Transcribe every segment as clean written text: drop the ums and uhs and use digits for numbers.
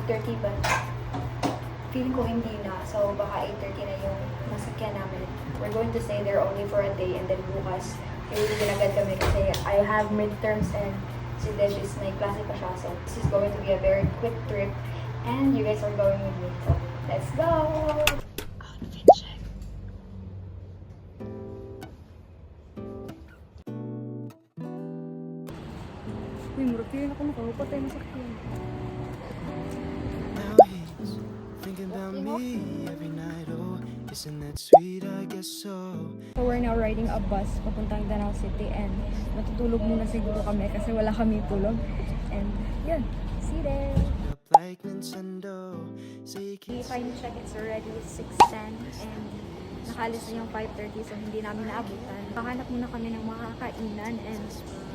5:30 but feeling ko hindi na. So, baka 8:30 na yung masakyan namin. We're going to stay there only for a day and then bukas, iuwi agad kami kasi I have midterms and si Desh is may klase pa siya. So, this is going to be a very quick trip and you guys are going with me. So, let's go! Outfit check. Uy, murapin ako nakalupat tayo masakyan. Thinking about me every night, oh, isn't that sweet? I guess so. So we're now riding a bus papuntang Danau City and matutulog muna siguro kami kasi wala kami tulog. And yun, see you there! Up like Nintendo, so you We can't finally check, it's already 6:10 and nakalis na yung 5:30 so hindi namin naabutan. Kahanap muna kami ng makakainan and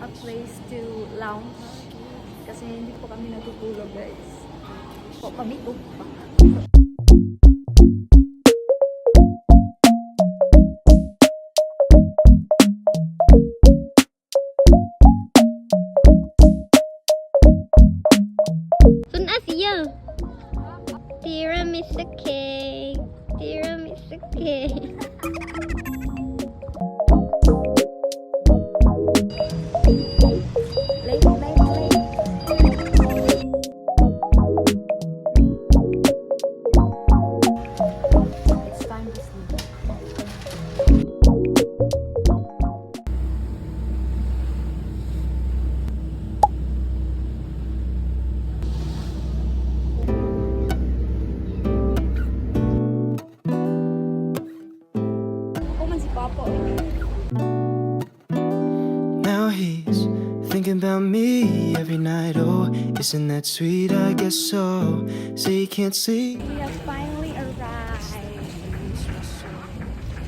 a place to lounge kasi hindi po kami natutulog guys. Po kami pa. Tiramisu cake. Tiramisu cake. It's time to sleep. Si Papa. Now he's thinking about me every night, oh, isn't that sweet? I guess so. So you can't see. We have finally arrived.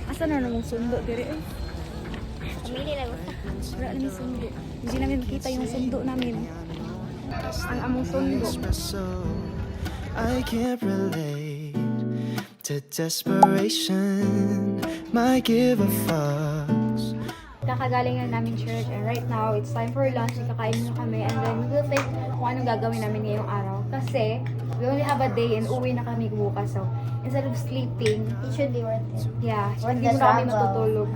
Asa na namang sundo diri eh? Pamili lang. Wala namin sundo. Hindi namin makita yung sundo namin. Ang among sundo. Espresso. I can't relate to desperation. Might give a fuss. Kakagaling na namin church and right now it's time for lunch. Kakain na kami and then we will think kung anong gagawin namin ngayong araw. Kasi we only have a day and uwi na kami bukas. So instead of sleeping, It should be worth it. yeah, Worth hindi the mo kami travel. matutulog.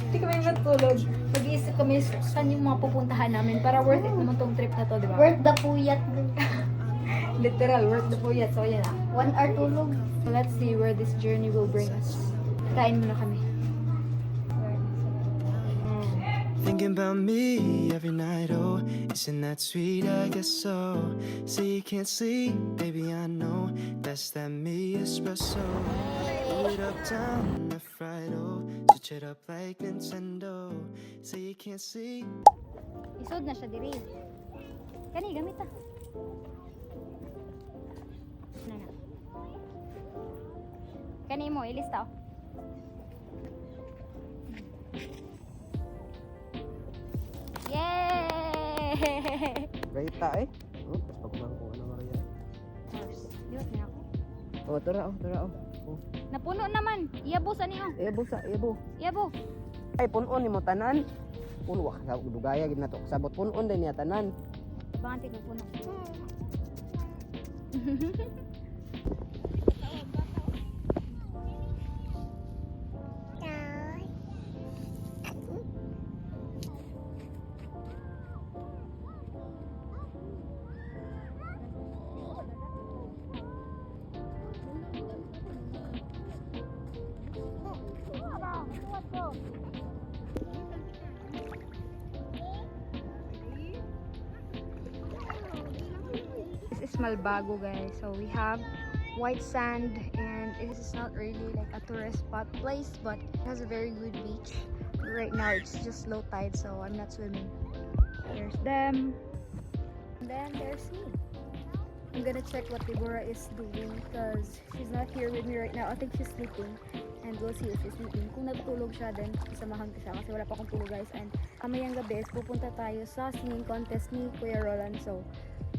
Hindi kami matutulog. Mag-iisip kami saan yung mga pupuntahan namin para worth it naman tong trip na to, di ba? Worth the puyat. Literal, worth the puyat. So yan na. 1 hour tulog. So let's see where this journey will bring us. Kain muna kami. Thinking about me every night, oh, isn't that sweet? I guess so. So you can't sleep, baby, I know. That's that me espresso. Roll it up, down, left, right, oh, switch it up like Nintendo. So you can't sleep. Isod na siya diri. Kani, gamit ta. Nana. Kani mo, ilista. Yay! Gaita eh. Oh, pagmang ko ano Maria. Diyos na ako. Oh, tura oh. Oh. Napuno naman. Iyabo sa niyo. Ebo sa ebo. Iyabo. Ay punon nimo tanan. Puno ka sa dugaya gid nato. Sabot punon din niya tanan. Bangan ko puno. This is Malbago, guys. So we have white sand and this is not really like a tourist spot place, but it has a very good beach. Right now it's just low tide, so I'm not swimming. There's them. And then there's me. I'm gonna check what Deborah is doing because she's not here with me right now. I think she's sleeping. And we'll see if she's sleeping. Kung natutulog siya, then isamahan ko siya kasi wala pa akong tulog, guys. And kamayang gabi is pupunta tayo sa singing contest ni Kuya Roland. So,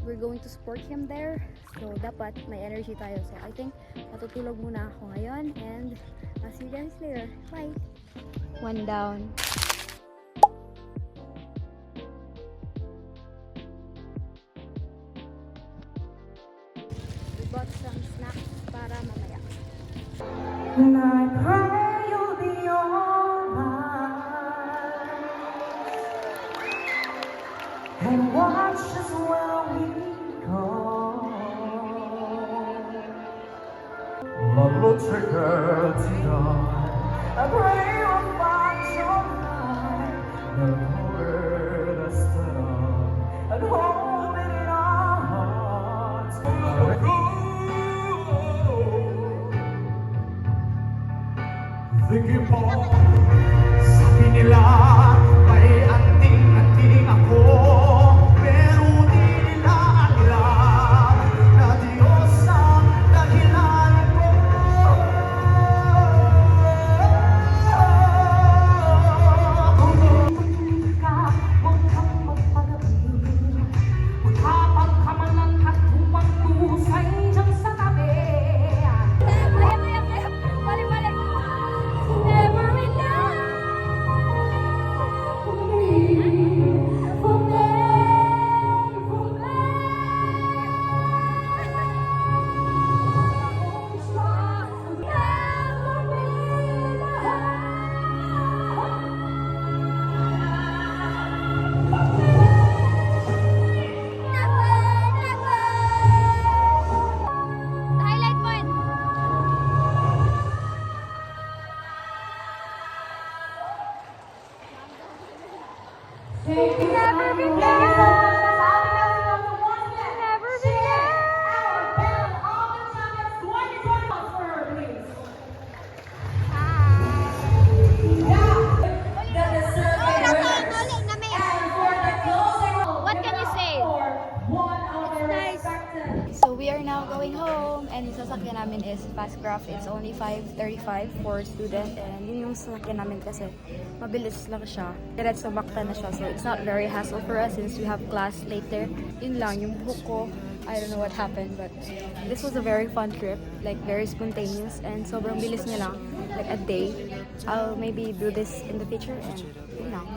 we're going to support him there. So, dapat may energy tayo. So, I think matutulog muna ako ngayon. And I'll see you guys later. Bye! One down. bought some snacks para mamaya. And I pray you'll be alright and watch us while we go. Malutreker tonight, I pray you'll find your light, never let us down, and hold it in our hearts. Thinking po, sabi nila, may anting-anting ako, pero di nila alam na Diyos ang dahilan ko. Kung tumingin ka, huwag kang magpagabi, matapang ka man lang at humangkusay dyan sa tabi. Never enough. Highlight point. Never be there. Never be What can you say? It's nice. So we are now going home and yung sasakyan namin is Fastcraft. It's only 5:35 for student and yun yung sasakyan namin kasi mabilis lang siya. Diretso bakta na siya. So it's not very hassle for us since we have class later. Yun lang, yung buhok ko, I don't know what happened but this was a very fun trip. Like very spontaneous and sobrang bilis niya lang. Like a day. I'll maybe do this in the future and yun lang.